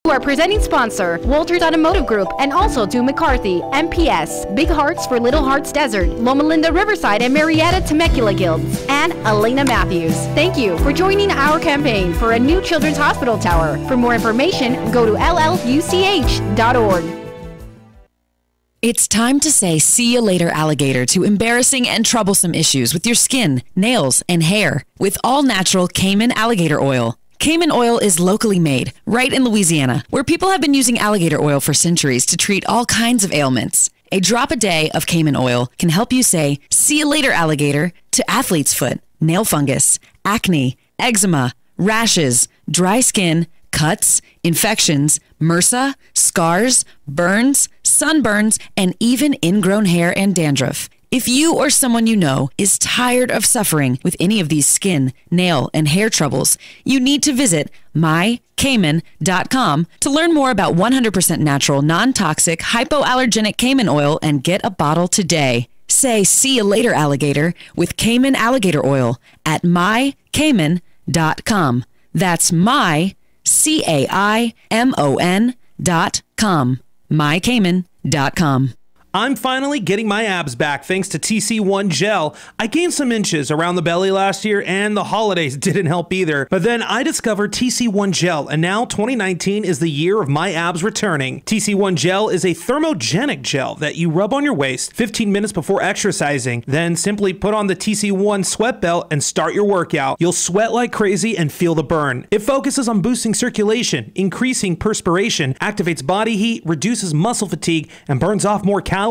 Our presenting sponsor, Walters Automotive Group, and also to McCarthy, MPS, Big Hearts for Little Hearts Desert, Loma Linda Riverside and Marietta Temecula Guilds, and Elena Matthews. Thank you for joining our campaign for a new children's hospital tower. For more information, go to lluch.org. It's time to say see you later, alligator, to embarrassing and troublesome issues with your skin, nails, and hair with all-natural Cayman alligator oil. Cayman oil is locally made, right in Louisiana, where people have been using alligator oil for centuries to treat all kinds of ailments. A drop a day of Cayman oil can help you say, see you later, alligator, to athlete's foot, nail fungus, acne, eczema, rashes, dry skin, cuts, infections, MRSA, scars, burns, sunburns, and even ingrown hair and dandruff. If you or someone you know is tired of suffering with any of these skin, nail, and hair troubles, you need to visit mycayman.com to learn more about 100% natural, non-toxic, hypoallergenic Cayman oil and get a bottle today. Say see you later, alligator, with Cayman alligator oil at mycayman.com. That's mycayman.com. mycayman.com. I'm finally getting my abs back thanks to TC1 Gel. I gained some inches around the belly last year and the holidays didn't help either. But then I discovered TC1 Gel and now 2019 is the year of my abs returning. TC1 Gel is a thermogenic gel that you rub on your waist 15 minutes before exercising. Then simply put on the TC1 sweat belt and start your workout. You'll sweat like crazy and feel the burn. It focuses on boosting circulation, increasing perspiration, activates body heat, reduces muscle fatigue, and burns off more calories.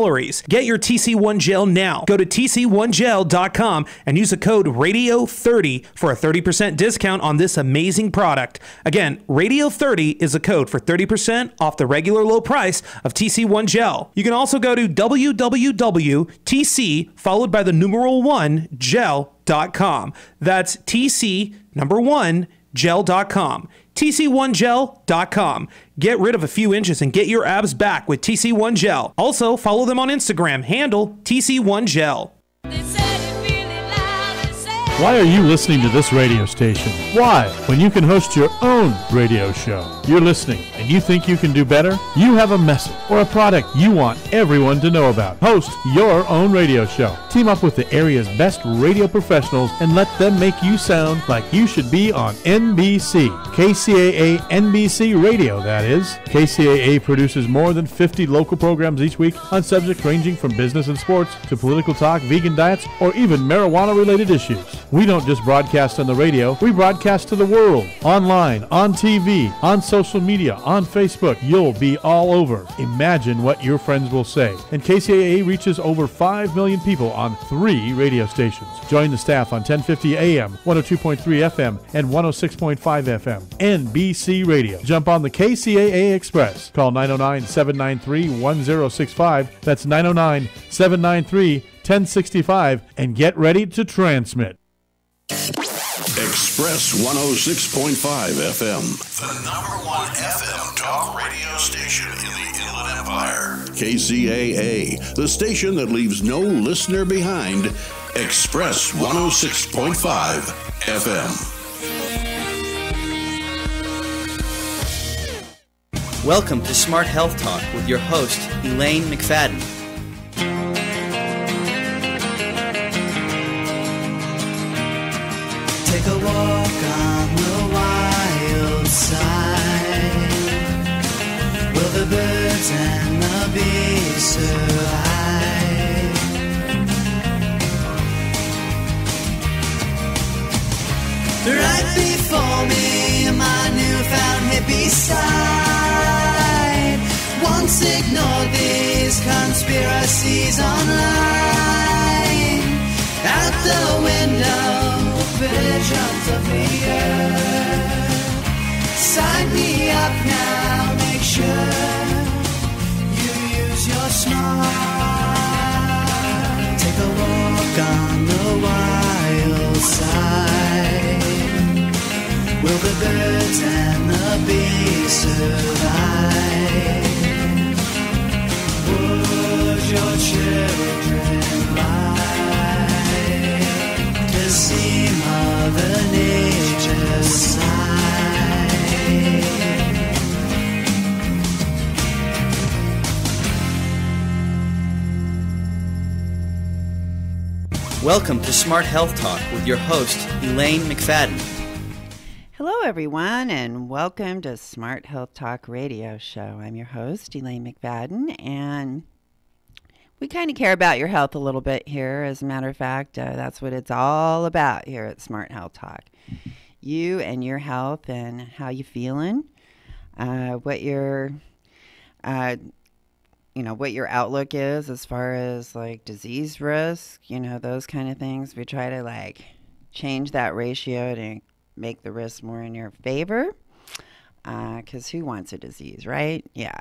Get your TC1 Gel now. Go to tc1gel.com and use the code RADIO30 for a 30% discount on this amazing product. Again, RADIO30 is a code for 30% off the regular low price of TC1 Gel. You can also go to www.tc followed by the numeral 1 gel.com. That's TC number 1 gel.com. TC1gel.com. Get rid of a few inches and get your abs back with TC1 Gel. Also, follow them on Instagram, handle TC1Gel. Why are you listening to this radio station? Why? When you can host your own radio show. You're listening and you think you can do better? You have a message or a product you want everyone to know about. Host your own radio show. Team up with the area's best radio professionals and let them make you sound like you should be on NBC. KCAA NBC Radio, that is. KCAA produces more than 50 local programs each week on subjects ranging from business and sports to political talk, vegan diets, or even marijuana-related issues. We don't just broadcast on the radio, we broadcast to the world. Online, on TV, on social media, on Facebook. You'll be all over. Imagine what your friends will say. And KCAA reaches over 5 million people on 3 radio stations. Join the staff on 1050 AM, 102.3 FM, and 106.5 FM. NBC Radio. Jump on the KCAA Express. Call 909-793-1065. That's 909-793-1065 and get ready to transmit. Express 106.5 FM, the number 1 FM talk radio station in the Inland Empire. KCAA, the station that leaves no listener behind. Express 106.5 FM. Welcome to Smart Health Talk with your host, Elaine McFadden. Take a walk on the wild side. Will the birds and the bees survive? Right before me, my newfound hippie side. Once ignored these conspiracies online. Out the window, visions of the earth. Sign me up now, make sure you use your smart. Take a walk on the wild side. Will the birds and the bees survive? Would your children ride to see Mother Nature's side? Welcome to Smart Health Talk with your host, Elaine McFadden. Hello, everyone, and welcome to Smart Health Talk Radio Show. I'm your host, Elaine McFadden, and we kind of care about your health a little bit here. As a matter of fact, that's what it's all about here at Smart Health Talk. You and your health and how you feeling, what your what your outlook is as far as like disease risk, those kind of things. We try to change that ratio to make the risk more in your favor, because who wants a disease, right? Yeah.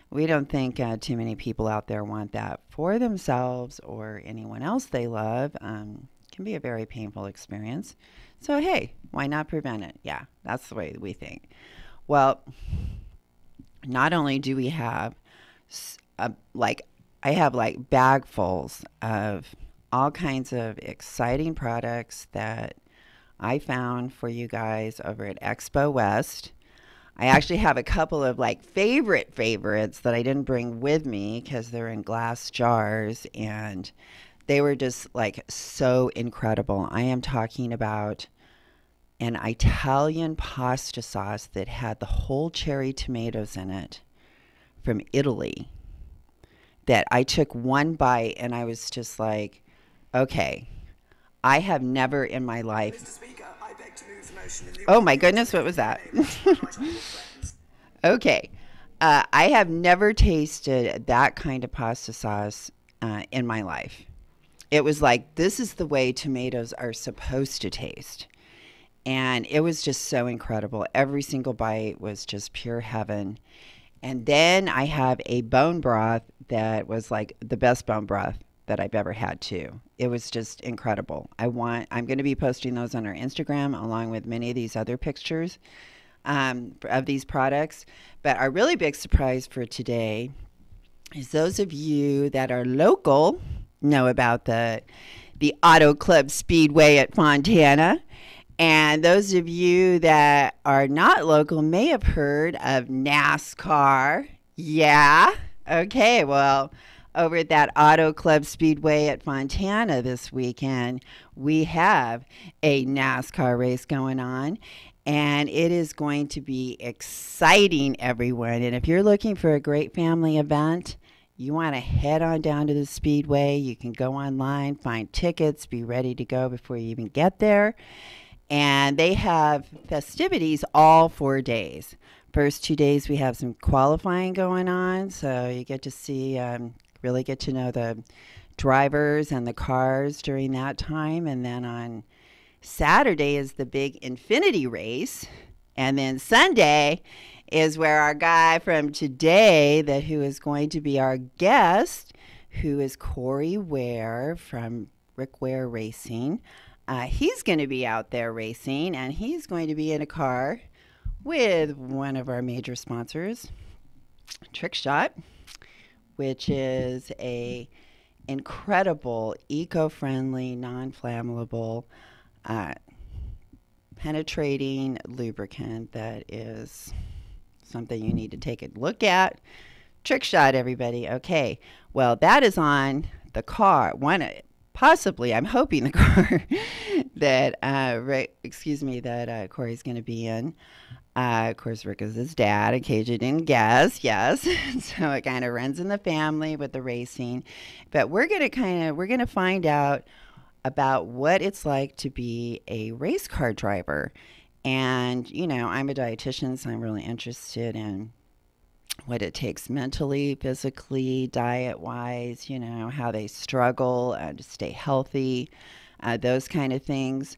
We don't think too many people out there want that for themselves or anyone else they love. Can be a very painful experience. So, hey, why not prevent it? Yeah, that's the way we think. Well, not only do we have I have bagfuls of all kinds of exciting products that I found for you guys over at Expo West. I actually have a couple of favorites that I didn't bring with me because they're in glass jars, and they were just so incredible. I am talking about an Italian pasta sauce that had the whole cherry tomatoes in it from Italy, that I took one bite and I was just like, okay, I have never in my life. Mr. Speaker, I beg to move the motion. Oh my goodness, what was that? Okay, I have never tasted that kind of pasta sauce in my life. It was like, this is the way tomatoes are supposed to taste. And it was just so incredible. Every single bite was just pure heaven. And then I have a bone broth that was the best bone broth that I've ever had too. It was just incredible. I'm going to be posting those on our Instagram along with many of these other pictures of these products. But our really big surprise for today is those of you that are local know about the Auto Club Speedway at Fontana. And those of you that are not local may have heard of NASCAR. Yeah. Okay. Well, over at that Auto Club Speedway at Fontana this weekend, we have a NASCAR race going on. And it is going to be exciting, everyone. And if you're looking for a great family event, you want to head on down to the Speedway. You can go online, find tickets, be ready to go before you even get there. And they have festivities all 4 days. First 2 days, we have some qualifying going on. So you get to see, really get to know the drivers and the cars during that time. And then on Saturday is the big Infinity race. And then Sunday is where our guy from today, who is going to be our guest, who is Corey Ware from Rick Ware Racing. He's going to be out there racing, and he's going to be in a car with one of our major sponsors, Trick Shot, which is a incredible, eco-friendly, non-flammable, penetrating lubricant that is something you need to take a look at. Trick Shot, everybody. Okay, well, that is on the car. Possibly, I'm hoping the car that Corey's going to be in. Of course, Rick is his dad, in case you didn't guess. Yes, so it kind of runs in the family with the racing. But we're gonna find out about what it's like to be a race car driver. And I'm a dietitian, so I'm really interested in what it takes mentally, physically, diet-wise, how they struggle to stay healthy, those kind of things.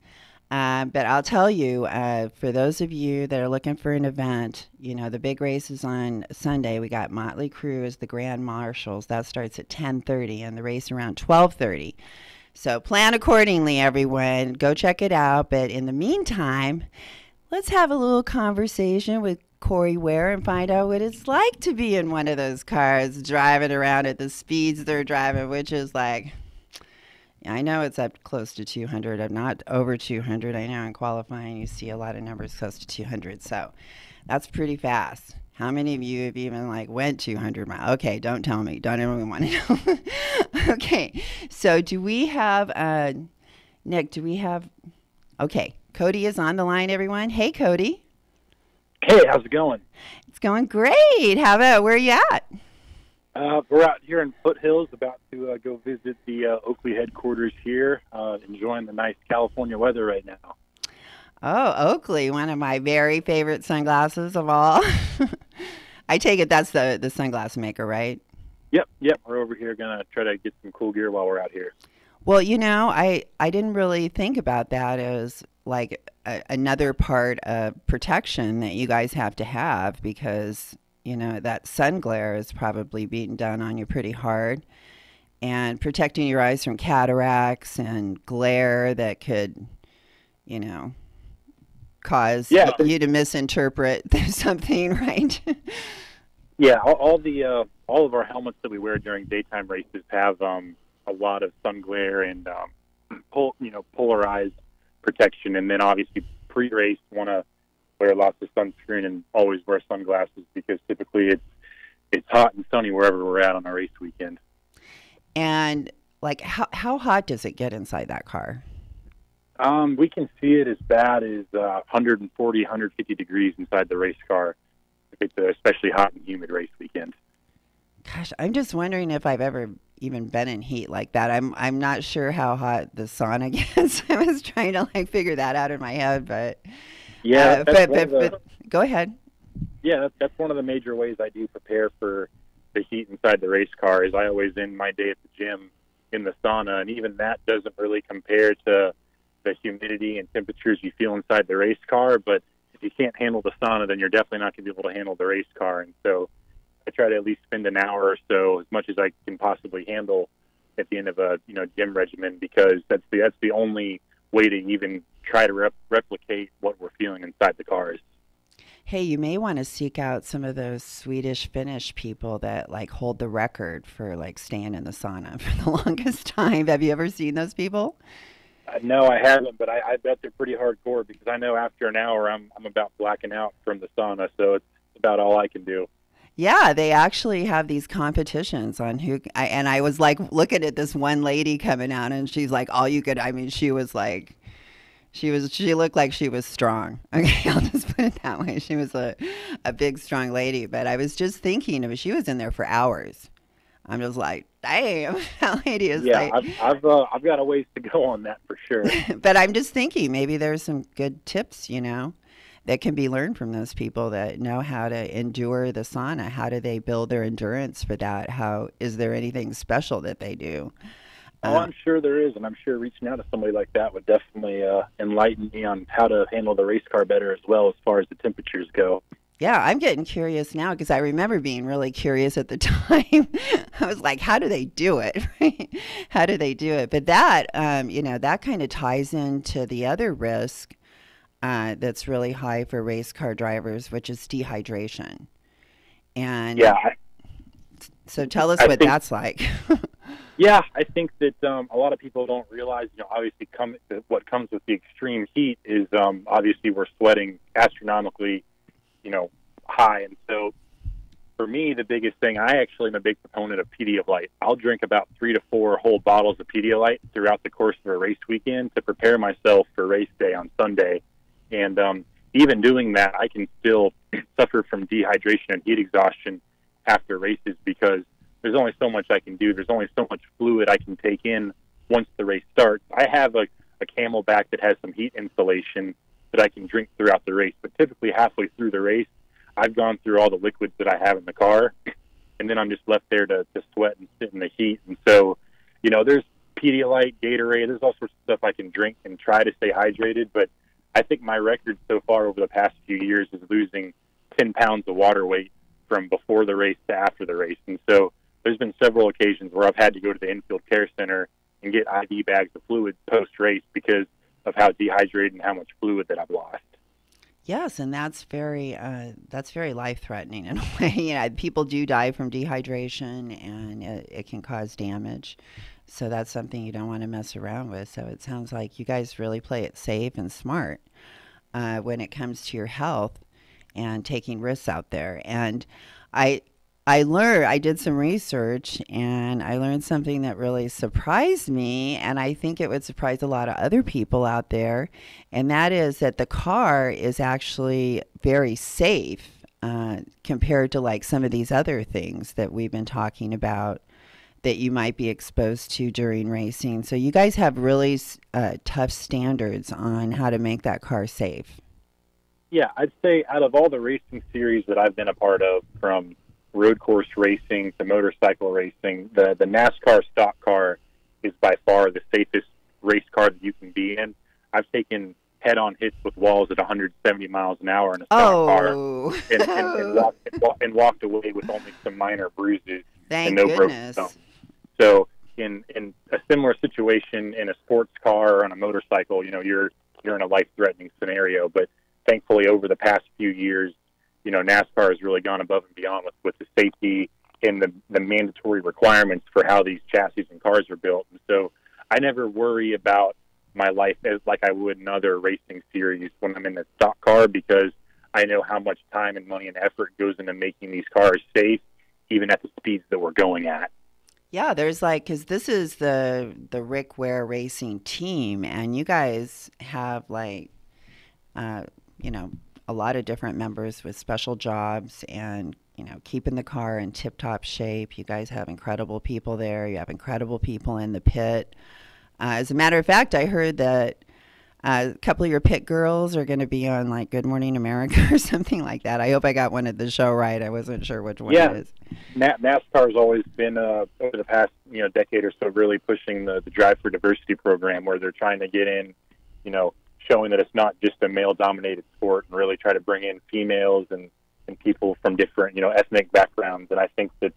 But I'll tell you, for those of you that are looking for an event, the big race is on Sunday. We got Motley Crue as the Grand Marshals. That starts at 10:30, and the race around 12:30. So plan accordingly, everyone. Go check it out. But in the meantime, let's have a little conversation with Corey Ware and find out what it's like to be in one of those cars driving around at the speeds they're driving, which is I know it's up close to 200. I'm not over 200. I know in qualifying you see a lot of numbers close to 200. So that's pretty fast. How many of you have even like went 200 miles? Okay, don't tell me. Don't even want to know. Okay, so do we have, Nick, okay, Cody is on the line, everyone. Hey, Cody. Hey, how's it going? It's going great. How about, where are you at? We're out here in Foothills, about to go visit the Oakley headquarters here, enjoying the nice California weather right now. Oh, Oakley, one of my very favorite sunglasses of all. I take it that's the sunglass maker, right? Yep. We're over here going to try to get some cool gear while we're out here. Well, I didn't really think about that as like another part of protection that you guys have to have because, that sun glare is probably beating down on you pretty hard. And protecting your eyes from cataracts and glare that could, cause you to misinterpret something, right? Yeah, all of our helmets that we wear during daytime races have a lot of sun glare and polarized protection, and then obviously pre-race want to wear lots of sunscreen and always wear sunglasses because typically it's hot and sunny wherever we're at on our race weekend. And like how hot does it get inside that car? We can see it as bad as 140, 150 degrees inside the race car if it's an especially hot and humid race weekend. Gosh, I'm just wondering if I've ever even been in heat like that. I'm not sure how hot the sauna gets. I was trying to figure that out in my head, but yeah. But go ahead. Yeah, that's one of the major ways I do prepare for the heat inside the race car. Is I always end my day at the gym in the sauna, and even that doesn't really compare to the humidity and temperatures you feel inside the race car. But if you can't handle the sauna, then you're definitely not going to be able to handle the race car. And so I try to at least spend an hour or so, as much as I can possibly handle, at the end of a gym regimen, because that's the only way to even try to replicate what we're feeling inside the cars. Hey, you may want to seek out some of those Swedish-Finnish people that hold the record for staying in the sauna for the longest time. Have you ever seen those people? No, I haven't, but I bet they're pretty hardcore because I know after an hour I'm about blacking out from the sauna, so it's about all I can do. Yeah, they actually have these competitions on who, and I was looking at this one lady coming out, and she's all you could, she was she looked like she was strong. Okay, I'll just put it that way. She was a big, strong lady, but I was just thinking of it. She was in there for hours. I'm just damn, that lady is I've got a ways to go on that for sure. But I'm just thinking maybe there's some good tips, that can be learned from those people that know how to endure the sauna. How do they build their endurance for that? Is there anything special that they do? I'm sure there is, and I'm sure reaching out to somebody like that would definitely enlighten me on how to handle the race car better as well as far as the temperatures go. Yeah, I'm getting curious now because I remember being really curious at the time. I was how do they do it? Right? How do they do it? But that, that kind of ties into the other risk that's really high for race car drivers, which is dehydration. And so tell us what that's like. Yeah, I think that a lot of people don't realize, obviously what comes with the extreme heat is obviously we're sweating astronomically, high. And so for me, the biggest thing, I actually am a big proponent of Pedialyte. I'll drink about 3 to 4 whole bottles of Pedialyte throughout the course of a race weekend to prepare myself for race day on Sunday. And even doing that, I can still suffer from dehydration and heat exhaustion after races because there's only so much I can do. There's only so much fluid I can take in once the race starts. I have a Camelback that has some heat insulation that I can drink throughout the race. But typically halfway through the race, I've gone through all the liquids that I have in the car, and then I'm just left there to sweat and sit in the heat. And so, there's Pedialyte, Gatorade, there's all sorts of stuff I can drink and try to stay hydrated. But I think my record so far over the past few years is losing 10 pounds of water weight from before the race to after the race. And so there's been several occasions where I've had to go to the infield care center and get IV bags of fluid post-race because of how dehydrated and how much fluid that I've lost. Yes, and that's very life-threatening in a way. People do die from dehydration, and it can cause damage. So that's something you don't want to mess around with. So it sounds like you guys really play it safe and smart when it comes to your health. and taking risks out there. And I did some research, and I learned something that really surprised me, and I think it would surprise a lot of other people out there, and that is that the car is actually very safe compared to like some of these other things that we've been talking about that you might be exposed to during racing. So you guys have really tough standards on how to make that car safe. Yeah, I'd say out of all the racing series that I've been a part of, from road course racing to motorcycle racing, the NASCAR stock car is by far the safest race car that you can be in. I've taken head-on hits with walls at 170 miles an hour in a stock car and walked away with only some minor bruises. Thank and no goodness. broken bones. So in a similar situation in a sports car or on a motorcycle, you're in a life-threatening scenario. But thankfully, over the past few years, NASCAR has really gone above and beyond with the safety and the mandatory requirements for how these chassis and cars are built. And so I never worry about my life as like I would in other racing series when I'm in the stock car, because I know how much time and money and effort goes into making these cars safe, even at the speeds that we're going at. Yeah, there's because this is the Rick Ware Racing team, and you guys have a lot of different members with special jobs and, keeping the car in tip-top shape. You guys have incredible people there. You have incredible people in the pit. As a matter of fact, I heard that a couple of your pit girls are going to be on Good Morning America or something like that. I hope I got one at the show right. I wasn't sure which one it is. NASCAR has always been, over the past decade or so, really pushing the Drive for Diversity program, where they're trying to get in, showing that it's not just a male-dominated sport, and really try to bring in females and people from different, ethnic backgrounds. And I think that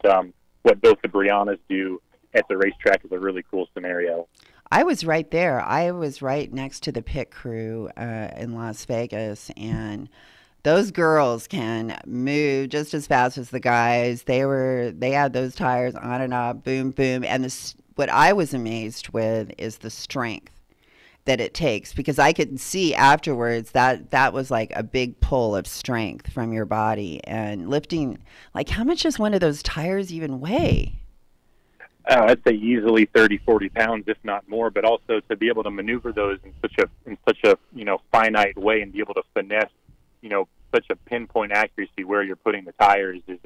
what both the Briannas do at the racetrack is a really cool scenario. I was right there. I was right next to the pit crew in Las Vegas, and those girls can move just as fast as the guys. They had those tires on and off, boom, boom. And what I was amazed with is the strength that it takes, because I could see afterwards that was like a big pull of strength from your body and lifting. How much does one of those tires even weigh? I'd say easily 30, 40 pounds, if not more. But also to be able to maneuver those in such a finite way, and be able to finesse such a pinpoint accuracy where you're putting the tires is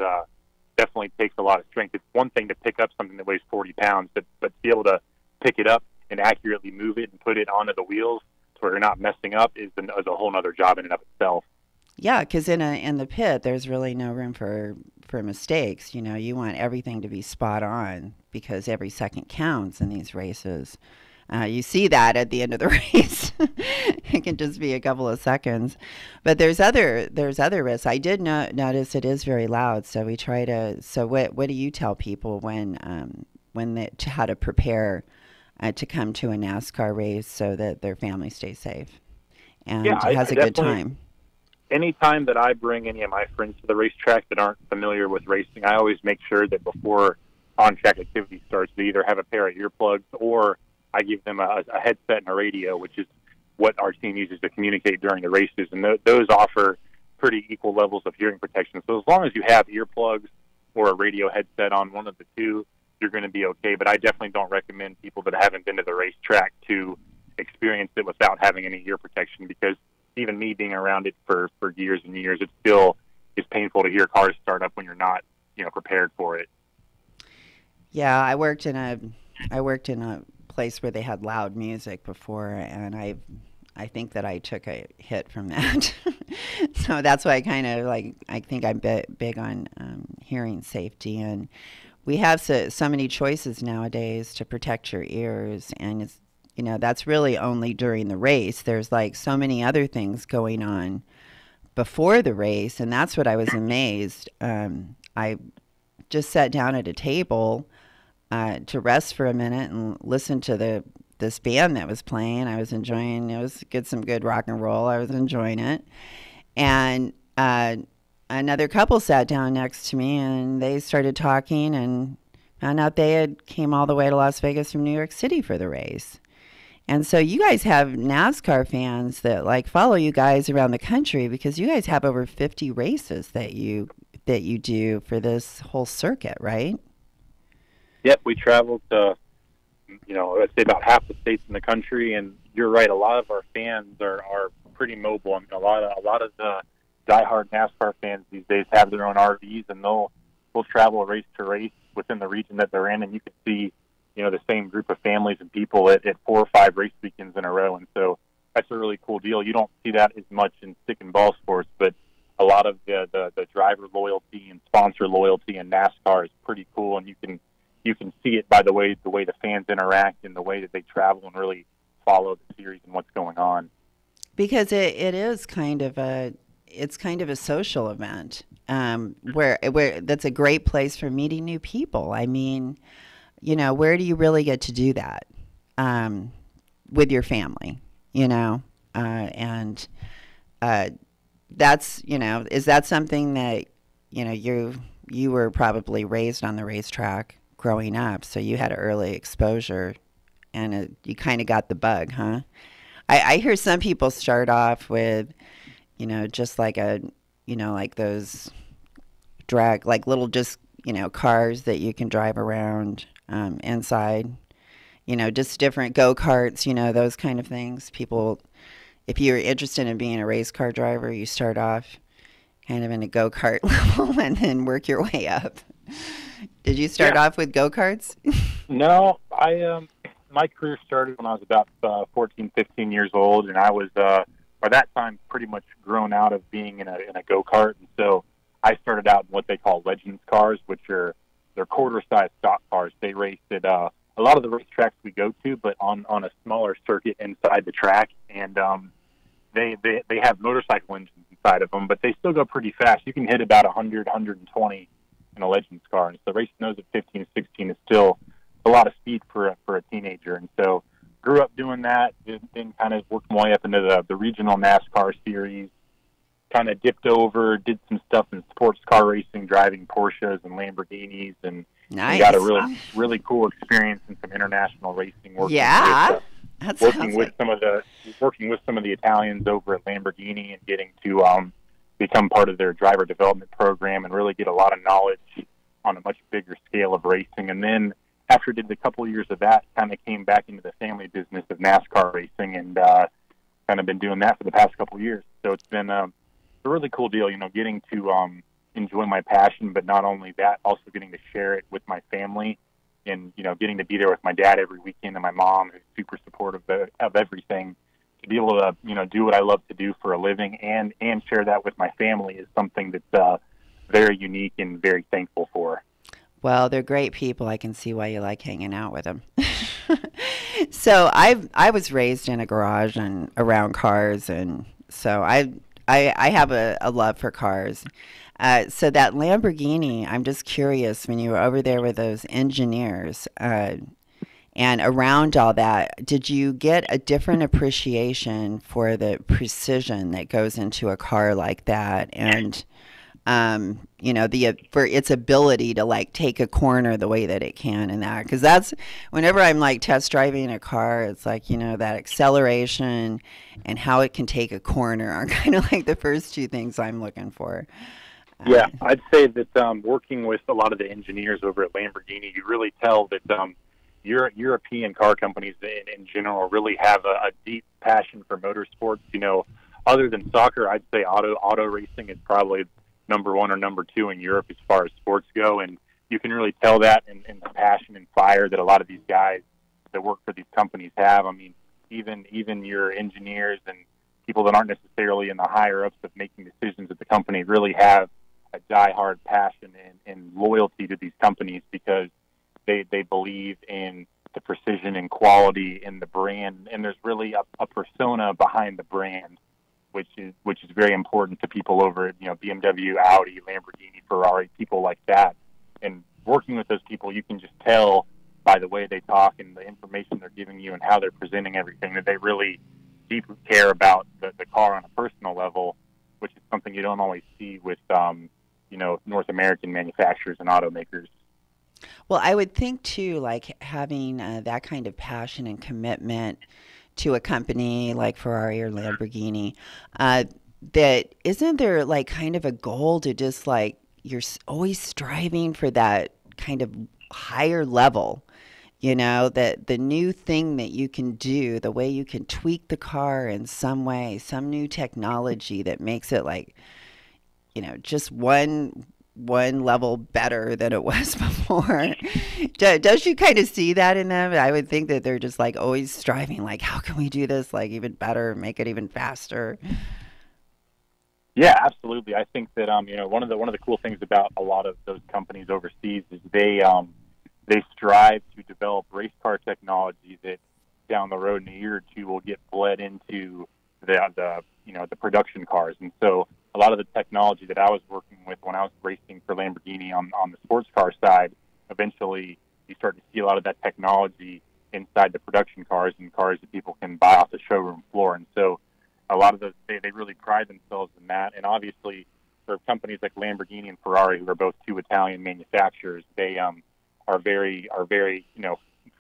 definitely takes a lot of strength. It's one thing to pick up something that weighs 40 pounds, but to be able to pick it up and accurately move it and put it onto the wheels to where you're not messing up is a whole other job in and of itself. Yeah, because in the pit, there's really no room for mistakes. You want everything to be spot on, because every second counts in these races. You see that at the end of the race. It can just be a couple of seconds. But there's other risks. I did notice it is very loud, so we try to. So what do you tell people how to prepare to come to a NASCAR race so that their family stays safe and has a good time? Anytime that I bring any of my friends to the racetrack that aren't familiar with racing, I always make sure that before on-track activity starts, they either have a pair of earplugs, or I give them a headset and a radio, which is what our team uses to communicate during the races. And those offer pretty equal levels of hearing protection. So as long as you have earplugs or a radio headset on, one of the two, you're going to be okay. But I definitely don't recommend people that haven't been to the racetrack to experience it without having any ear protection, because even me being around it for years and years, it still is painful to hear cars start up when you're not, prepared for it. Yeah, I worked in a place where they had loud music before, and I think that I took a hit from that. So that's why I think I'm big on hearing safety, and we have so many choices nowadays to protect your ears, and it's that's really only during the race. There's so many other things going on before the race, and that's what I was amazed. I just sat down at a table to rest for a minute and listen to this band that was playing. I was enjoying it. Was some good rock and roll. I was enjoying it. And another couple sat down next to me, and they started talking and found out they had came all the way to Las Vegas from New York City for the race. And so you guys have NASCAR fans that like follow you guys around the country because you guys have over 50 races that you do for this whole circuit, right? Yep, we traveled to, I'd say about half the states in the country, and you're right. A lot of our fans are pretty mobile. I mean, a lot of the diehard NASCAR fans these days have their own RVs, and they'll travel race to race within the region that they're in, and you can see, the same group of families and people at 4 or 5 race weekends in a row. And so that's a really cool deal. You don't see that as much in stick and ball sports, but a lot of the driver loyalty and sponsor loyalty in NASCAR is pretty cool, and you can see it by the way the fans interact and the way that they travel and really follow the series and what's going on. Because it is kind of a social event where that's a great place for meeting new people. I mean, where do you really get to do that with your family? And that's is that something that you were probably raised on the racetrack growing up, so you had an early exposure, and you kind of got the bug, huh? I hear some people start off with, just like like those drag, like little just, cars that you can drive around inside, just different go-karts, those kind of things. People, if you're interested in being a race car driver, you start off kind of in a go-kart level and then work your way up. Did you start off with go-karts? No, my career started when I was about 14, 15 years old, and I was, by that time, pretty much grown out of being in a go-kart. And so I started out in what they call Legends cars, which they're quarter-size stock cars. They race at a lot of the racetracks we go to, but on a smaller circuit inside the track. And they have motorcycle engines inside of them, but they still go pretty fast. You can hit about 100, 120 in a Legends car. And so racing those at 15 to 16 is still a lot of speed for a teenager. And so grew up doing that, then kind of worked my way up into the regional NASCAR series, kind of dipped over, did some stuff in sports car racing, driving Porsches and Lamborghinis, and nice. Got a really cool experience in some international racing. Working with some of the Italians over at Lamborghini and getting to become part of their driver development program and really get a lot of knowledge on a much bigger scale of racing. And then after I did a couple of years of that, kind of came back into the family business of NASCAR racing, and kind of been doing that for the past couple of years. So it's been a really cool deal, getting to enjoy my passion, but not only that, also getting to share it with my family, and getting to be there with my dad every weekend and my mom, who's super supportive of everything. To be able to do what I love to do for a living and share that with my family is something that's very unique and very thankful for. Well, they're great people. I can see why you like hanging out with them. So I was raised in a garage and around cars, and so I have a love for cars. So that Lamborghini, I'm just curious, when you were over there with those engineers and around all that, did you get a different appreciation for the precision that goes into a car like that, and for its ability to like take a corner the way that it can, and that, because that's whenever I'm like test driving a car, it's like that acceleration and how it can take a corner are kind of like the first two things I'm looking for. Yeah, I'd say that working with a lot of the engineers over at Lamborghini, you really tell that European car companies in general really have a deep passion for motorsports. Other than soccer, I'd say auto racing is probably number one or number two in Europe as far as sports go, and you can really tell that in the passion and fire that a lot of these guys that work for these companies have. I mean, even your engineers and people that aren't necessarily in the higher ups of making decisions at the company really have a diehard passion and loyalty to these companies, because they believe in the precision and quality in the brand, and there's really a persona behind the brand, which is very important to people over at BMW, Audi, Lamborghini, Ferrari, people like that. And working with those people, you can just tell by the way they talk and the information they're giving you and how they're presenting everything that they really deeply care about the car on a personal level, which is something you don't always see with North American manufacturers and automakers. Well, I would think too, like having that kind of passion and commitment to a company like Ferrari or Lamborghini, that isn't there like kind of a goal to just like you're always striving for that kind of higher level, that the new thing that you can do, the way you can tweak the car in some way, some new technology that makes it like, just one level better than it was before. Does you kind of see that in them? I would think that they're just like always striving, like, how can we do this like even better, make it even faster? Yeah, absolutely. I think that one of the cool things about a lot of those companies overseas is they strive to develop race car technology that down the road in a year or two will get bled into the production cars. And so a lot of the technology that I was working with when I was racing for Lamborghini on the sports car side, eventually you start to see a lot of that technology inside the production cars and cars that people can buy off the showroom floor. And so a lot of those, they really pride themselves in that. And obviously for companies like Lamborghini and Ferrari, who are both two Italian manufacturers, they are very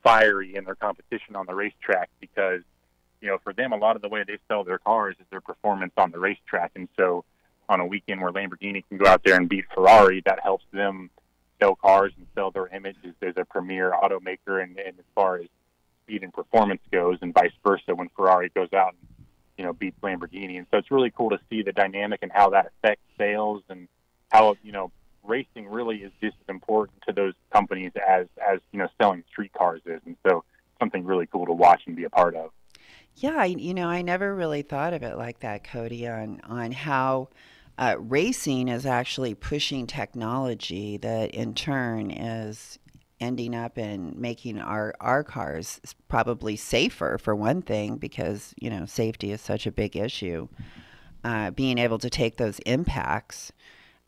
fiery in their competition on the racetrack because, for them, a lot of the way they sell their cars is their performance on the racetrack. And so on a weekend where Lamborghini can go out there and beat Ferrari, that helps them sell cars and sell their image as a premier automaker and as far as speed and performance goes, and vice versa when Ferrari goes out and, beats Lamborghini. And so it's really cool to see the dynamic and how that affects sales and how, racing really is just as important to those companies as selling street cars is. And so something really cool to watch and be a part of. Yeah, I never really thought of it like that, Cody, on how racing is actually pushing technology that in turn is ending up in making our cars probably safer, for one thing, because, safety is such a big issue. Being able to take those impacts,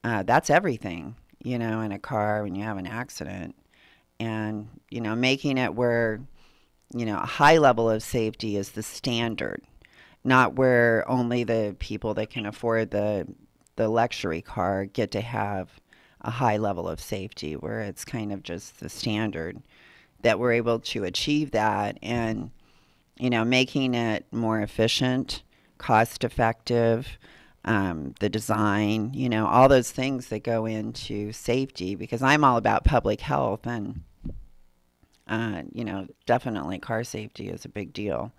that's everything, in a car when you have an accident. And, making it where a high level of safety is the standard, not where only the people that can afford the luxury car get to have a high level of safety, where it's kind of just the standard, that we're able to achieve that and, making it more efficient, cost effective, the design, all those things that go into safety, because I'm all about public health and definitely car safety is a big deal.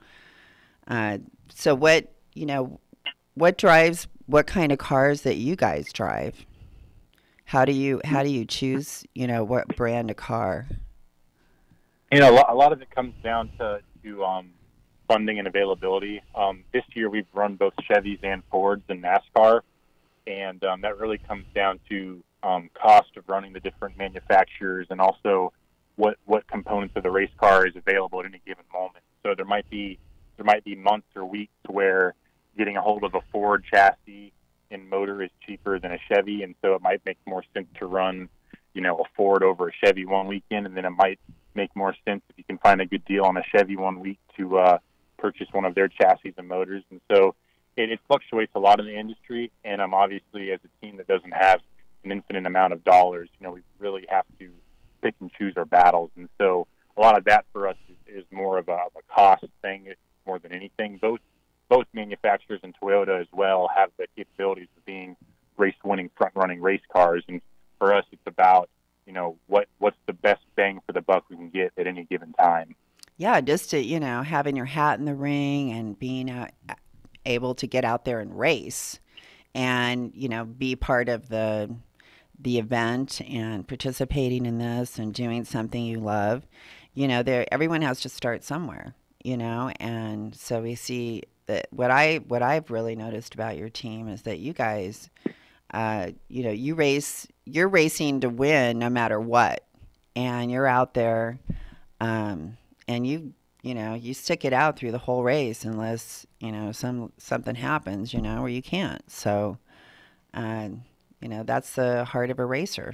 So what drives what kind of cars that you guys drive? How do you choose, what brand of car? A lot of it comes down to funding and availability. This year we've run both Chevys and Fords in NASCAR, and that really comes down to cost of running the different manufacturers and also what components of the race car is available at any given moment. So there might be months or weeks where getting a hold of a Ford chassis and motor is cheaper than a Chevy, and so it might make more sense to run, a Ford over a Chevy one weekend, and then it might make more sense if you can find a good deal on a Chevy one week to purchase one of their chassis and motors. And so it fluctuates a lot in the industry, and obviously as a team that doesn't have an infinite amount of dollars, we really have to pick and choose our battles. And so a lot of that for us is more of a cost thing more than anything. Both manufacturers and Toyota as well have the capabilities of being race-winning, front-running race cars. And for us, it's about, what's the best bang for the buck we can get at any given time. Yeah, just to, having your hat in the ring and being able to get out there and race and, be part of the event and participating in this and doing something you love. Everyone has to start somewhere, and so we see that what I've really noticed about your team is that you guys, you're racing to win no matter what, and you're out there, and you stick it out through the whole race unless something happens, where you can't. So, that's the heart of a racer.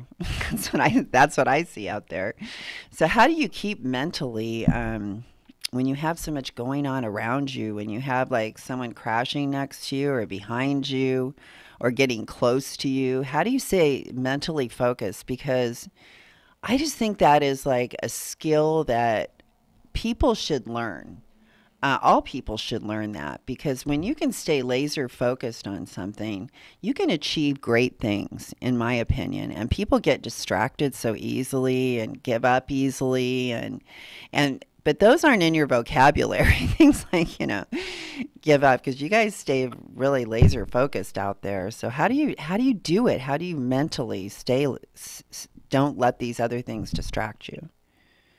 That's what I see out there. So how do you keep mentally, when you have so much going on around you, when you have like someone crashing next to you or behind you or getting close to you, how do you stay mentally focused? Because I just think that is like a skill that people should learn. All people should learn that, because when you can stay laser focused on something, you can achieve great things, in my opinion. And people get distracted so easily and give up easily, but those aren't in your vocabulary. Things like, give up, because you guys stay really laser focused out there. So how do you do it? How do you mentally don't let these other things distract you?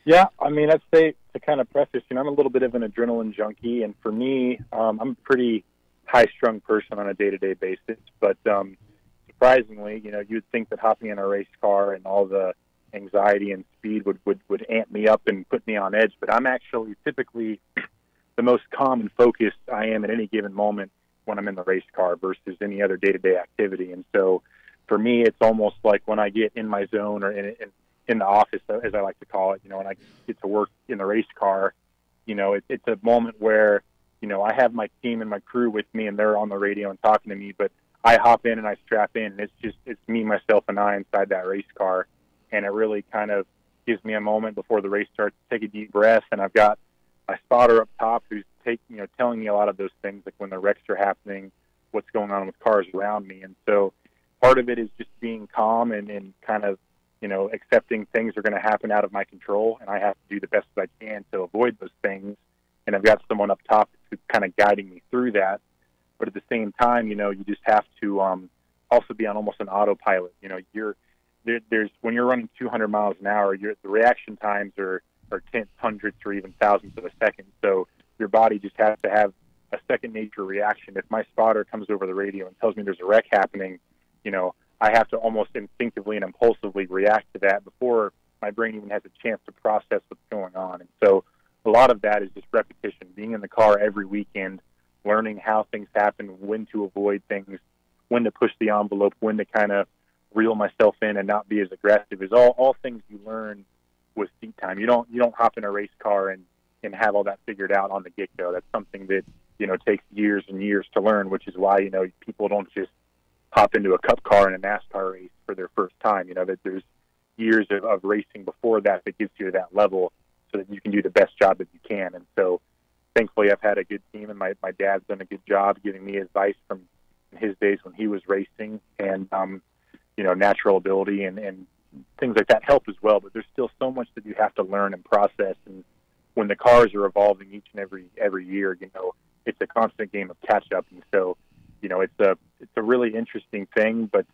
Yeah, I mean, I'd say, to kind of preface, I'm a little bit of an adrenaline junkie, and for me, I'm a pretty high-strung person on a day-to-day basis. But surprisingly, you'd think that hopping in a race car and all the anxiety and speed would amp me up and put me on edge. But I'm actually typically the most calm and focused I am at any given moment when I'm in the race car versus any other day-to-day activity. And so for me, it's almost like when I get in my zone or in the office, as I like to call it, when I get to work in the race car, it's a moment where, I have my team and my crew with me and they're on the radio and talking to me, but I hop in and I strap in, and it's me, myself, and I inside that race car. And it really kind of gives me a moment before the race starts to take a deep breath. And I've got my spotter up top who's telling me a lot of those things, like when the wrecks are happening, what's going on with cars around me. And so part of it is just being calm and kind of, accepting things are going to happen out of my control, and I have to do the best that I can to avoid those things. And I've got someone up top who's kind of guiding me through that. But at the same time, you just have to also be on almost an autopilot. There's when you're running 200 miles an hour, the reaction times are tenths, hundredths, or even thousandths of a second. So your body just has to have a second nature reaction. If my spotter comes over the radio and tells me there's a wreck happening, I have to almost instinctively and impulsively react to that before my brain even has a chance to process what's going on. And so a lot of that is just repetition, being in the car every weekend, learning how things happen, when to avoid things, when to push the envelope, when to kind of reel myself in and not be as aggressive, is all things you learn with seat time. You don't hop in a race car and have all that figured out on the get-go. That's something that, takes years and years to learn, which is why, people don't just hop into a cup car in a NASCAR race for their first time. That there's years of racing before that gets you to that level so that you can do the best job that you can. And so thankfully I've had a good team, and my dad's done a good job giving me advice from his days when he was racing, and, natural ability and things like that help as well. But there's still so much that you have to learn and process. And when the cars are evolving each and every year, it's a constant game of catch up. And so, it's a really interesting thing, but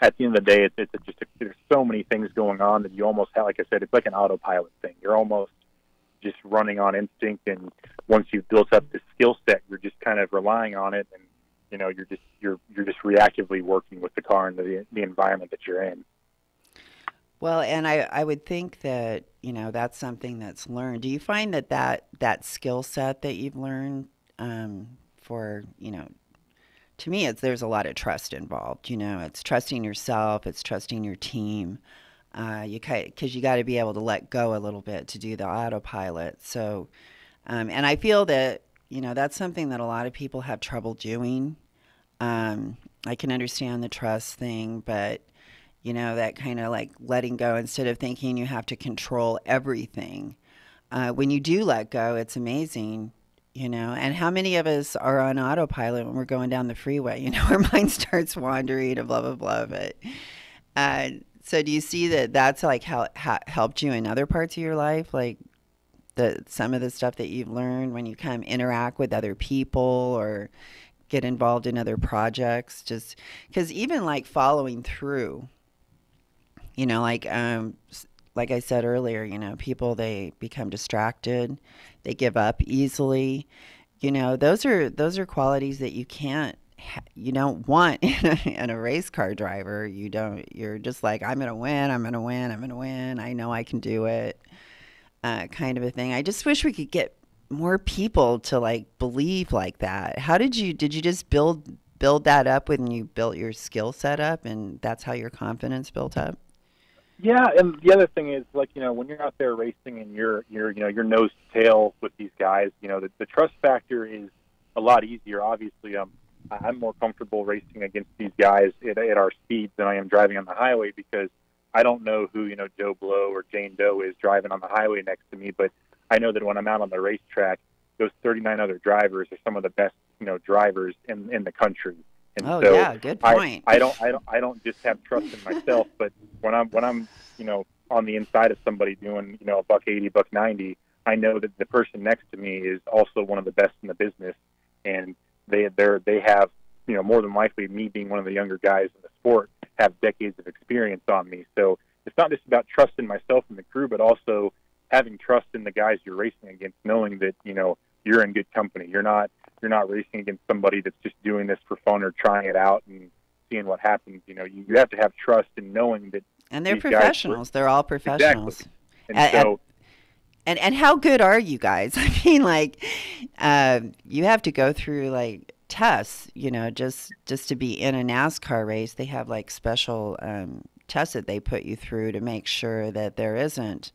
at the end of the day, there's so many things going on that you almost have, like I said, it's like an autopilot thing. You're almost just running on instinct, and once you've built up this skill set, you're just kind of relying on it, and you're just reactively working with the car and the environment that you're in. Well, and I would think that that's something that's learned. Do you find that skill set that you've learned to me, there's a lot of trust involved. It's trusting yourself, it's trusting your team, because you got to be able to let go a little bit to do the autopilot. So, and I feel that that's something that a lot of people have trouble doing. I can understand the trust thing, but that kind of like letting go instead of thinking you have to control everything. When you do let go, it's amazing. And how many of us are on autopilot when we're going down the freeway? Our mind starts wandering and blah, blah, blah. But so do you see that that's like how helped you in other parts of your life? Like some of the stuff that you've learned when you kind of interact with other people or get involved in other projects? Just because even like following through, like I said earlier, people, they become distracted, they give up easily. Those are qualities that you don't want in a race car driver. You're just like, I'm going to win. I know I can do it. Kind of a thing. I just wish we could get more people to like believe like that. How did you just build that up when you built your skill set up, and that's how your confidence built up? Yeah, and the other thing is, like, when you're out there racing and you're nose to tail with these guys, the trust factor is a lot easier. Obviously, I'm more comfortable racing against these guys at our speeds than I am driving on the highway, because I don't know who, Joe Blow or Jane Doe is driving on the highway next to me, but I know that when I'm out on the racetrack, those 39 other drivers are some of the best, drivers in the country. And so yeah, good point. I don't just have trust in myself, but when I'm on the inside of somebody doing, $180, $190, I know that the person next to me is also one of the best in the business, and they have, more than likely, me being one of the younger guys in the sport, have decades of experience on me. So it's not just about trusting myself and the crew, but also having trust in the guys you're racing against, knowing that, you're in good company. You're not racing against somebody that's just doing this for fun or trying it out and seeing what happens. You have to have trust in knowing that. And they're professionals. They're all professionals. Exactly. And how good are you guys? I mean, like, you have to go through like tests, just to be in a NASCAR race. They have like special tests that they put you through to make sure that there isn't,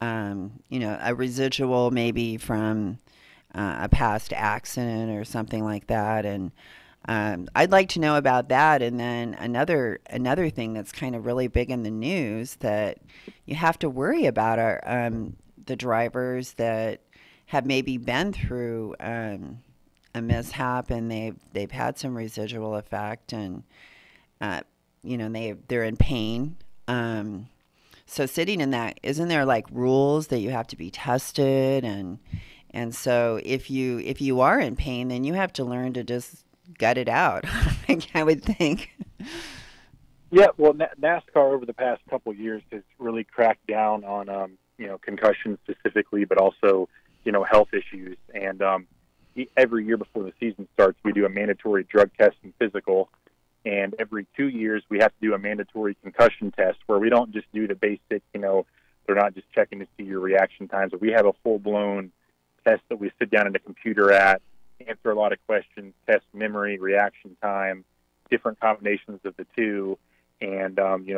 a residual maybe from a past accident or something like that. And I'd like to know about that. And then another thing that's kind of really big in the news that you have to worry about are the drivers that have maybe been through a mishap and they've had some residual effect, and they're in pain. So sitting in that, isn't there like rules that you have to be tested, and so if you are in pain, then you have to learn to just gut it out. I would think. Yeah, well, NASCAR over the past couple of years has really cracked down on concussions specifically, but also health issues. And every year before the season starts, we do a mandatory drug test and physical. And every 2 years, we have to do a mandatory concussion test where we don't just do the basic, they're not just checking to see your reaction times, but we have a full-blown test that we sit down in a computer at, answer a lot of questions, test memory, reaction time, different combinations of the two. And,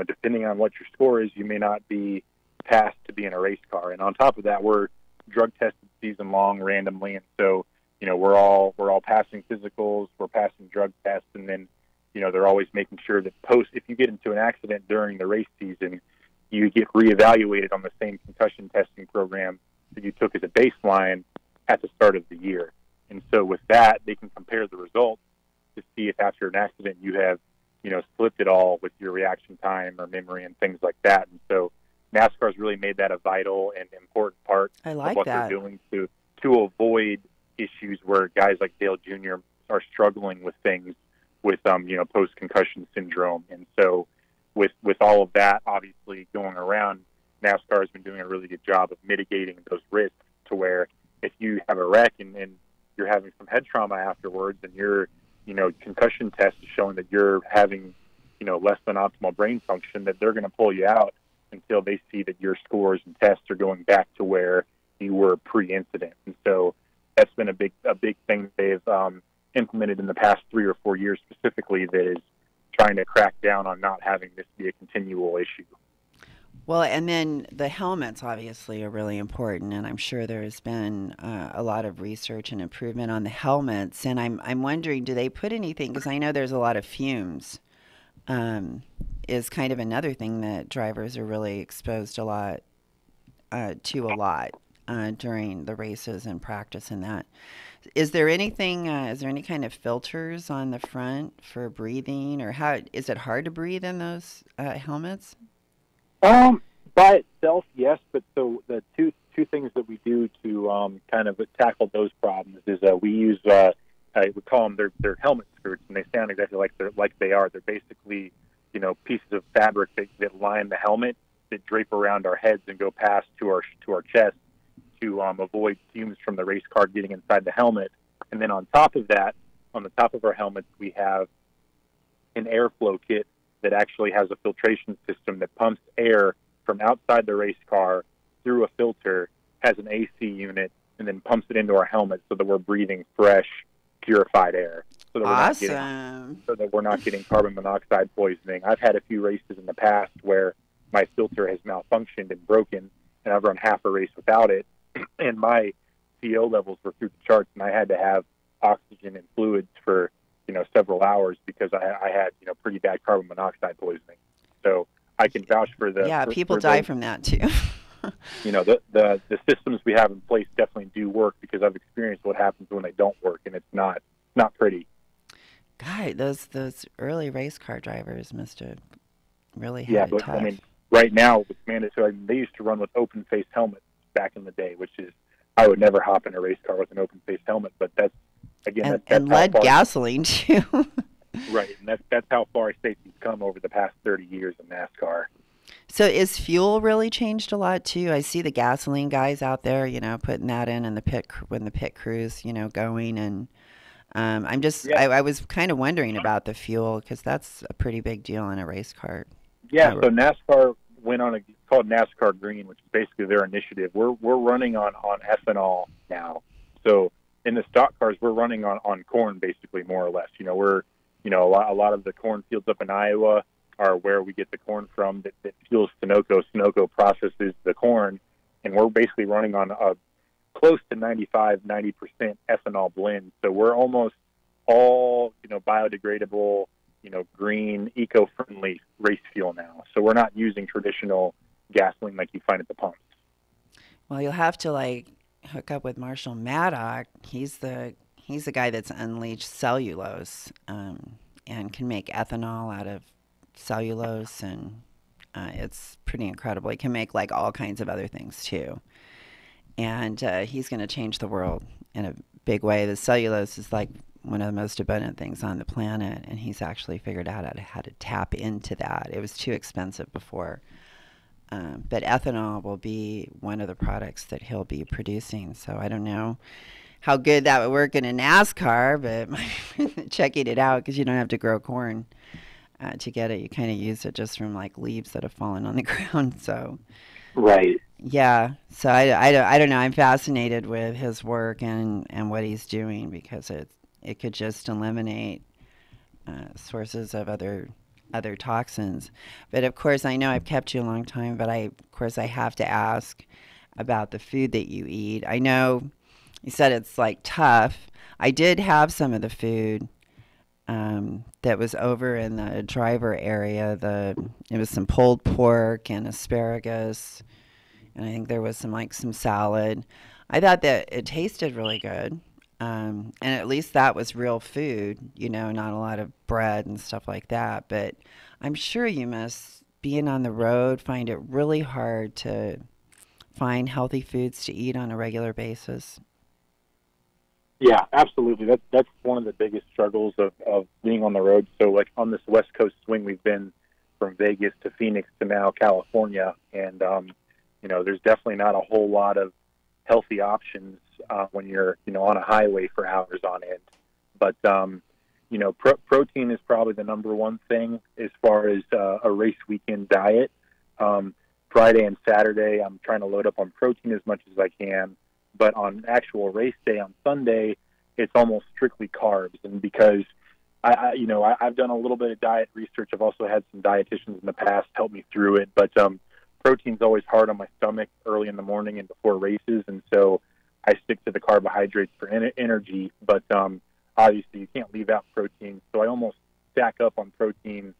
depending on what your score is, you may not be passed to be in a race car. And on top of that, we're drug tested season long randomly. And so, we're all passing physicals, we're passing drug tests, and then, they're always making sure that if you get into an accident during the race season, you get reevaluated on the same concussion testing program that you took as a baseline at the start of the year. And so with that, they can compare the results to see if after an accident you have, slipped it all with your reaction time or memory and things like that. And so NASCAR's really made that a vital and important part of what they're doing to avoid issues where guys like Dale Jr. are struggling with things with, post-concussion syndrome. And so with all of that obviously going around, NASCAR has been doing a really good job of mitigating those risks to where if you have a wreck and you're having some head trauma afterwards and your, concussion test is showing that you're having, less than optimal brain function, that they're going to pull you out until they see that your scores and tests are going back to where you were pre-incident. And so that's been a big thing they've implemented in the past 3 or 4 years specifically, that is trying to crack down on not having this be a continual issue. Well, and then the helmets obviously are really important, and I'm sure there's been a lot of research and improvement on the helmets. And I'm wondering, do they put anything? Because I know there's a lot of fumes. Is kind of another thing that drivers are really exposed a lot during the races and practice and that. Is there anything? Is there any kind of filters on the front for breathing, or how is it hard to breathe in those helmets? By itself, yes, but so the two things that we do to kind of tackle those problems is we use I would call them they're helmet skirts, and they sound exactly like they are. They're basically pieces of fabric that line the helmet, that drape around our heads and go past to our chest to avoid fumes from the race car getting inside the helmet. And then on top of that, on the top of our helmets, we have an airflow kit that actually has a filtration system that pumps air from outside the race car through a filter, has an AC unit, and then pumps it into our helmet so that we're breathing fresh, purified air. So that we're not getting carbon monoxide poisoning. I've had a few races in the past where my filter has malfunctioned and broken, and I've run half a race without it, and my CO levels were through the charts, and I had to have oxygen and fluids for several hours because I had pretty bad carbon monoxide poisoning. So I can vouch for the people die from that too. The systems we have in place definitely do work, because I've experienced what happens when they don't work, and it's not pretty. God, those early race car drivers must have really had it tough. I mean, right now it's mandatory. I mean, they used to run with open face helmets back in the day, which is, I would never hop in a race car with an open face helmet. But that's again, that's lead gasoline too. Right, and that's how far safety's come over the past 30 years in NASCAR. So is fuel really changed a lot too? I see the gasoline guys out there, putting that in the pit when the pit crew's, going, and I'm just I was kind of wondering about the fuel, because that's a pretty big deal in a race car. Yeah, so NASCAR went on it's called NASCAR Green, which is basically their initiative. We're running on ethanol now. So in the stock cars, we're running on corn, basically, more or less. We're a lot of the corn fields up in Iowa are where we get the corn from that fuels Sunoco. Sunoco processes the corn, and we're basically running on a close to 90% ethanol blend. So we're almost all, biodegradable, green, eco-friendly race fuel now. So we're not using traditional gasoline like you find at the pumps. Well, you'll have to hook up with Marshall Maddock. He's the guy that's unleashed cellulose and can make ethanol out of cellulose, and it's pretty incredible. He can make all kinds of other things too, and he's going to change the world in a big way. The cellulose is one of the most abundant things on the planet, and he's actually figured out how to tap into that. It was too expensive before, but ethanol will be one of the products that he'll be producing. So I don't know how good that would work in a NASCAR, but checking it out, because you don't have to grow corn to get it. You kind of use it just from leaves that have fallen on the ground. So, right. Yeah. So I don't know. I'm fascinated with his work and what he's doing, because it could just eliminate sources of other toxins. But of course, I know I've kept you a long time, but I have to ask about the food that you eat. I know you said it's tough. I did have some of the food that was over in the driver area. It was some pulled pork and asparagus, and I think there was some salad. I thought that it tasted really good, and at least that was real food, not a lot of bread and stuff like that. But I'm sure you must, being on the road, find it really hard to find healthy foods to eat on a regular basis. Yeah, absolutely. That's one of the biggest struggles of being on the road. So, on this West Coast swing, we've been from Vegas to Phoenix to now California, and there's definitely not a whole lot of healthy options when you're on a highway for hours on end. But protein is probably the number one thing as far as a race weekend diet. Friday and Saturday, I'm trying to load up on protein as much as I can. But on actual race day on Sunday, it's almost strictly carbs. And because I've done a little bit of diet research, I've also had some dietitians in the past help me through it. But protein's always hard on my stomach early in the morning and before races, and so I stick to the carbohydrates for energy. But obviously, you can't leave out protein, so I almost stack up on protein,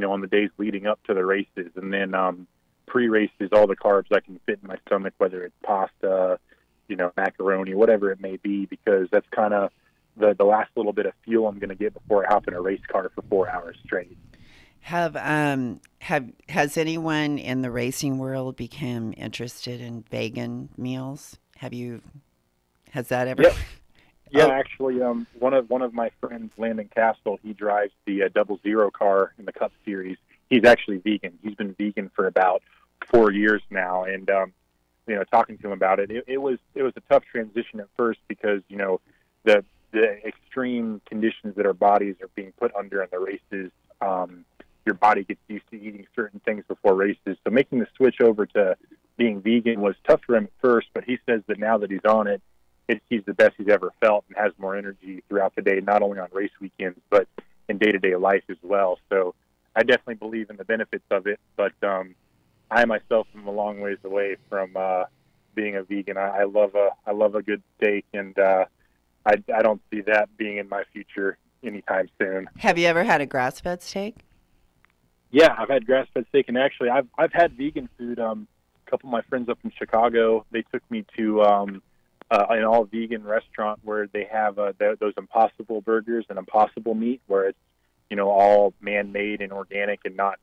on the days leading up to the races, and then pre-races, all the carbs I can fit in my stomach, whether it's pasta, macaroni, whatever it may be, because that's kind of the last little bit of fuel I'm going to get before I hop in a race car for 4 hours straight. Has anyone in the racing world become interested in vegan meals? Has that ever? Yeah, actually, one of my friends, Landon Castle, he drives the 00 car in the Cup Series. He's actually vegan. He's been vegan for about 4 years now, and talking to him about it, it was a tough transition at first, because the extreme conditions that our bodies are being put under in the races, your body gets used to eating certain things before races. So making the switch over to being vegan was tough for him at first, but he says that now that he's on it, he's the best he's ever felt and has more energy throughout the day, not only on race weekends, but in day-to-day life as well. So I definitely believe in the benefits of it, but I myself am a long ways away from being a vegan. I love a good steak, and I don't see that being in my future anytime soon. Have you ever had a grass-fed steak? Yeah, I've had grass-fed steak, and actually, I've had vegan food. A couple of my friends up in Chicago, they took me to an all-vegan restaurant where they have those Impossible burgers and Impossible meat, where it's all man-made and organic and not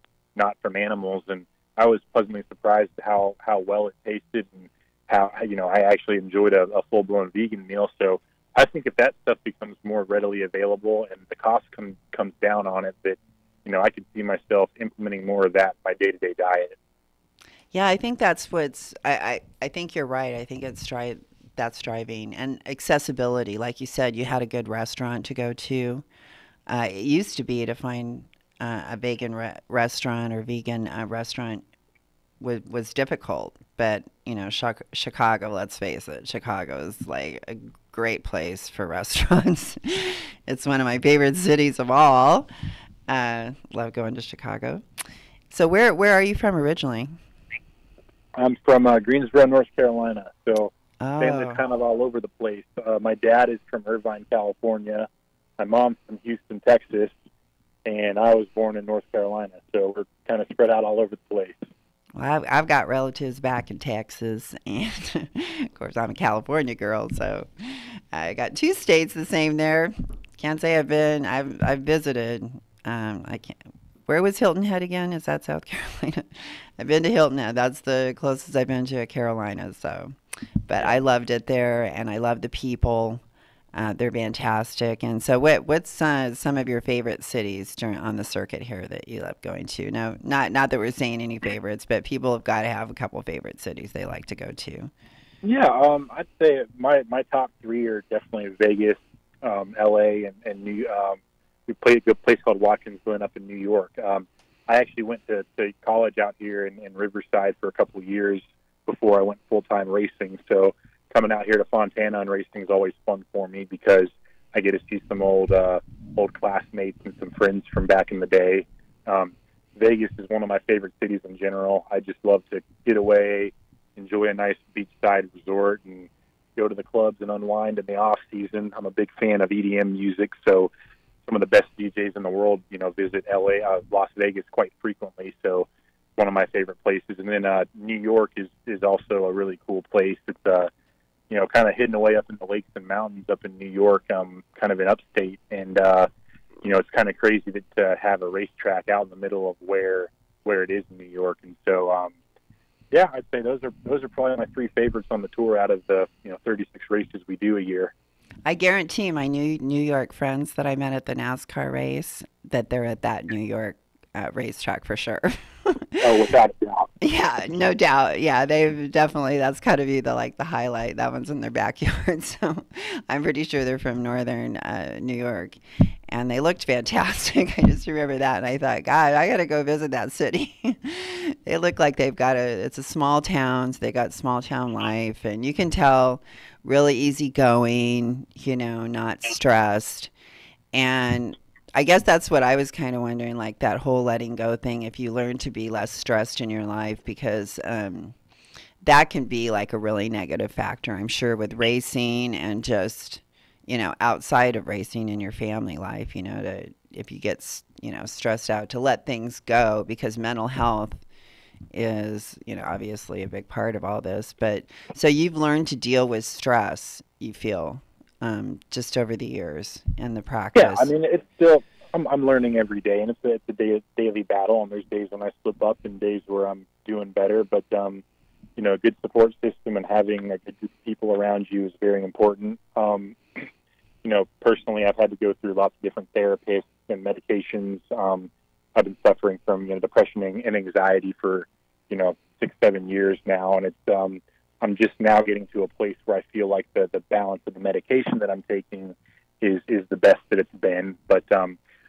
from animals. And I was pleasantly surprised how well it tasted and how I actually enjoyed a full-blown vegan meal. So I think if that stuff becomes more readily available and the cost comes down on it, that I could see myself implementing more of that in my day-to-day diet. Yeah, I think that's what's. I think you're right. I think that's driving and accessibility. Like you said, you had a good restaurant to go to. It used to be to find a vegan restaurant or vegan restaurant was difficult, but Chicago. Let's face it, Chicago is like a great place for restaurants. It's one of my favorite cities of all. Love going to Chicago. So where are you from originally? I'm from Greensboro, North Carolina. So family's kind of all over the place. My dad is from Irvine, California. My mom's from Houston, Texas, and I was born in North Carolina. So we're kind of spread out all over the place. Well, I've got relatives back in Texas, and of course I'm a California girl, so I got two states the same there. Can't say I've visited. I can't. Where was Hilton Head again? Is that South Carolina? I've been to Hilton Head. That's the closest I've been to a Carolina. So, but I loved it there, and I love the people. They're fantastic. And so, what's some of your favorite cities on the circuit here that you love going to? No, not that we're saying any favorites, but people have got to have a couple of favorite cities they like to go to. Yeah, I'd say my top three are definitely Vegas, L.A., and New. We played a good place called Watkins Glen up in New York. I actually went to college out here in Riverside for a couple of years before I went full-time racing. So coming out here to Fontana and racing is always fun for me because I get to see some old classmates and some friends from back in the day. Vegas is one of my favorite cities in general. I just love to get away, enjoy a nice beachside resort, and go to the clubs and unwind in the off-season. I'm a big fan of EDM music, so some of the best DJs in the world, visit Las Vegas quite frequently. So one of my favorite places. And then New York is also a really cool place. It's kind of hidden away up in the lakes and mountains up in New York, kind of in upstate. And it's kind of crazy to have a racetrack out in the middle of where it is in New York. And so I'd say those are probably my three favorites on the tour out of the 36 races we do a year. I guarantee my New York friends that I met at the NASCAR race that they're at that New York racetrack for sure. Oh, without a doubt. Yeah, no doubt. Yeah, they've definitely, that's got to be the highlight. That one's in their backyard. So I'm pretty sure they're from northern New York. And they looked fantastic. I just remember that. And I thought, God, I got to go visit that city. They look like it's a small town. So they got small town life. And you can tell really easygoing, not stressed. And I guess that's what I was kind of wondering, like that whole letting go thing, if you learn to be less stressed in your life, because that can be like a really negative factor, I'm sure, with racing and just, outside of racing in your family life, if you get, stressed out, to let things go, because mental health is, obviously a big part of all this. But so you've learned to deal with stress, you feel, just over the years and the practice. Yeah, I mean, it's still, I'm learning every day, and it's a daily battle, and there's days when I slip up and days where I'm doing better. But, a good support system and having a good group of people around you is very important. Personally, I've had to go through lots of different therapists and medications. I've been suffering from, depression and anxiety for, 6-7 years now, and it's, I'm just now getting to a place where I feel like the balance of the medication that I'm taking is the best that it's been. But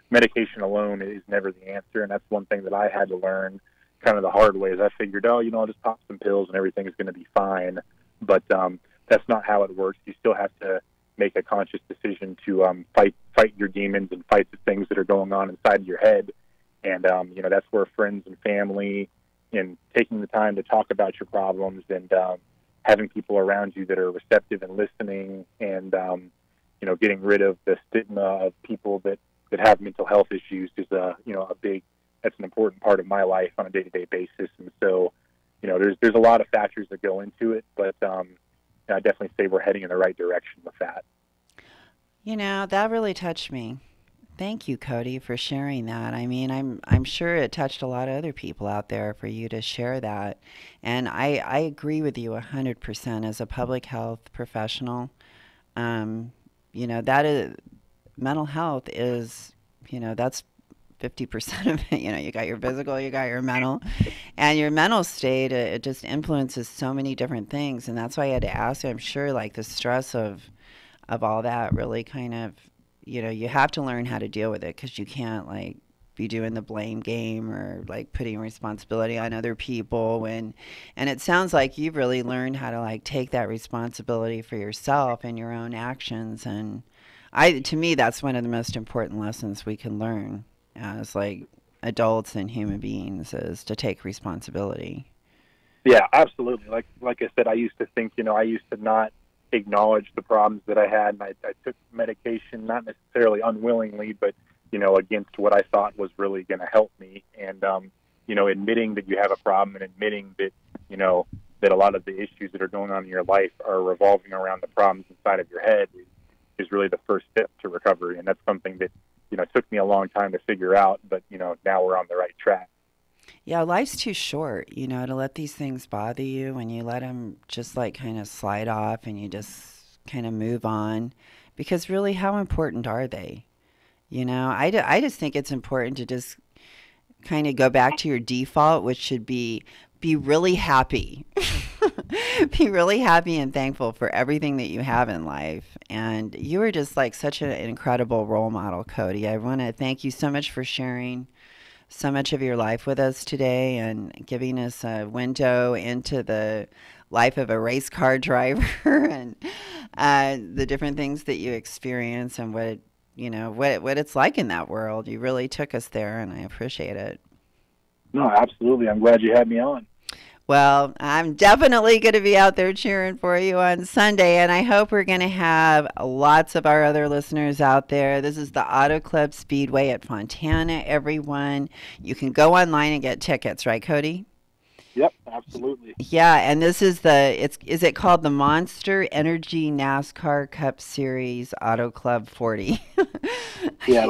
medication alone is never the answer, and that's one thing that I had to learn kind of the hard way. Is I figured, I'll just pop some pills and everything's going to be fine. But that's not how it works. You still have to make a conscious decision to fight your demons and fight the things that are going on inside of your head. And that's where friends and family and taking the time to talk about your problems and having people around you that are receptive and listening, and getting rid of the stigma of people that have mental health issues is a that's an important part of my life on a day-to-day basis. And so, there's a lot of factors that go into it, but I definitely say we're heading in the right direction with that. That really touched me. Thank you, Cody, for sharing that. I mean, I'm sure it touched a lot of other people out there for you to share that. And I agree with you 100% as a public health professional. That is mental health is, that's 50% of it. You got your physical, you got your mental, and your mental state, it just influences so many different things. And that's why I had to ask you, I'm sure like the stress of all that really kind of, you have to learn how to deal with it, because you can't like be doing the blame game or like putting responsibility on other people. And it sounds like you've really learned how to like take that responsibility for yourself and your own actions. And to me, that's one of the most important lessons we can learn as like adults and human beings, is to take responsibility. Yeah, absolutely. Like I said, I used to think, I used to not acknowledge the problems that I had. And I took medication, not necessarily unwillingly, but, against what I thought was really going to help me. And, admitting that you have a problem and admitting that, that a lot of the issues that are going on in your life are revolving around the problems inside of your head is really the first step to recovery. And that's something that, took me a long time to figure out, but, now we're on the right track. Yeah, life's too short, to let these things bother you, and you let them just like kind of slide off and you just kind of move on, because really, how important are they? I just think it's important to just kind of go back to your default, which should be really happy. Be really happy and thankful for everything that you have in life. And you are just like such an incredible role model, Cody. I want to thank you so much for sharing so much of your life with us today and giving us a window into the life of a race car driver and the different things that you experience and what it's like in that world. You really took us there, and I appreciate it. No, absolutely. I'm glad you had me on. Well, I'm definitely going to be out there cheering for you on Sunday, and I hope we're going to have lots of our other listeners out there. This is the Auto Club Speedway at Fontana, everyone. You can go online and get tickets, right, Cody? Yep, absolutely. Yeah, and this is is it called the Monster Energy NASCAR Cup Series Auto Club 40? Yeah,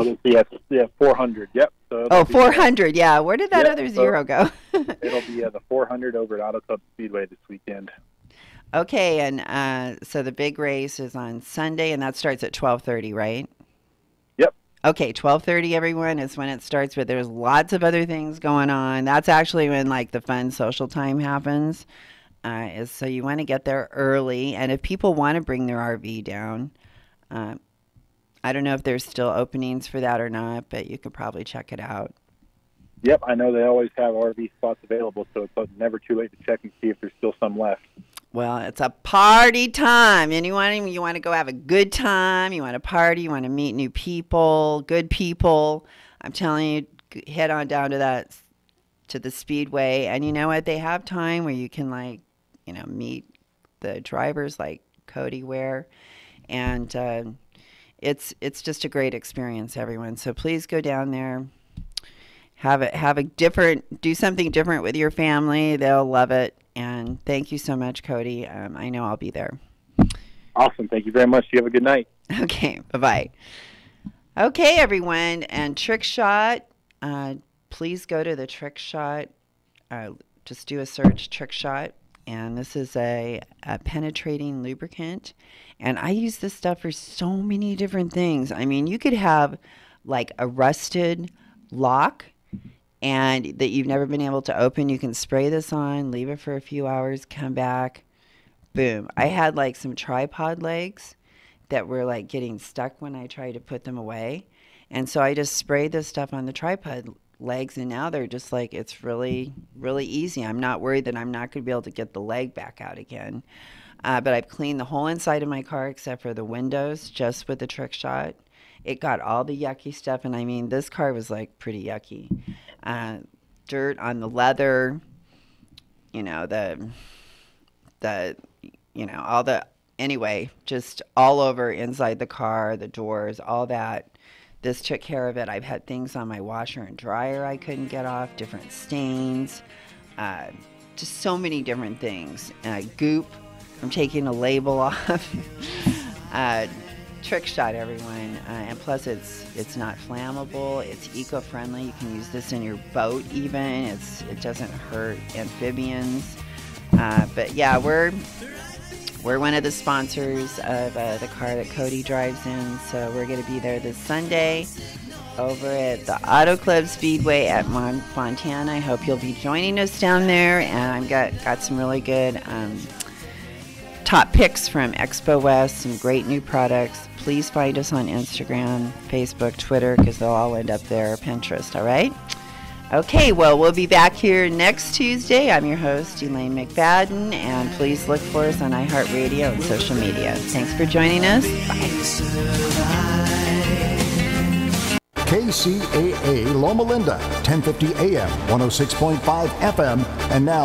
400. Yep. So 400. Yeah. Where did that other zero go? It'll be the 400 over at Auto Club Speedway this weekend. Okay, and so the big race is on Sunday, and that starts at 12:30, right? Yep. Okay, 12:30, everyone, is when it starts, but there's lots of other things going on. That's actually when like the fun social time happens. So you want to get there early, and if people want to bring their RV down, I don't know if there's still openings for that or not, but you could probably check it out. Yep, I know they always have RV spots available, so it's never too late to check and see if there's still some left. Well, it's a party time, and you want to go have a good time. You want to party. You want to meet new people, good people. I'm telling you, head on down to the Speedway, and you know what? They have time where you can meet the drivers like Cody Ware, and it's just a great experience, everyone. So please go down there. Do something different with your family. They'll love it. And thank you so much, Cody. I know I'll be there. Awesome. Thank you very much. You have a good night. Okay. Bye-bye. Okay, everyone. And Trick Shot, please go to the Trick Shot. Just do a search, Trick Shot. And this is a penetrating lubricant. And I use this stuff for so many different things. I mean, you could have like a rusted lock and that you've never been able to open. You can spray this on, leave it for a few hours, come back, boom. I had like some tripod legs that were like getting stuck when I tried to put them away. And so I just sprayed this stuff on the tripod legs, and now they're just like, it's really, really easy. I'm not worried that I'm not going to be able to get the leg back out again. But I've cleaned the whole inside of my car except for the windows just with the Trick Shot. It got all the yucky stuff, and I mean, this car was like pretty yucky. Dirt on the leather, anyway, just all over inside the car, the doors, all that. this took care of it. I've had things on my washer and dryer I couldn't get off, different stains, just so many different things. Goop from taking a label off. Trick shot, everyone. And plus it's not flammable. It's eco-friendly. You can use this in your boat even. It doesn't hurt amphibians. But yeah, we're one of the sponsors of the car that Cody drives in, so we're going to be there this Sunday over at the Auto Club Speedway at Fontana. I hope you'll be joining us down there, and I've got some really good top picks from Expo West, some great new products. Please find us on Instagram, Facebook, Twitter, because they'll all end up there, Pinterest, all right? Okay, well, we'll be back here next Tuesday. I'm your host, Elaine McFadden, and please look for us on iHeartRadio and social media. Thanks for joining us. Bye. KCAA Loma Linda, 1050 AM, 106.5 FM, and now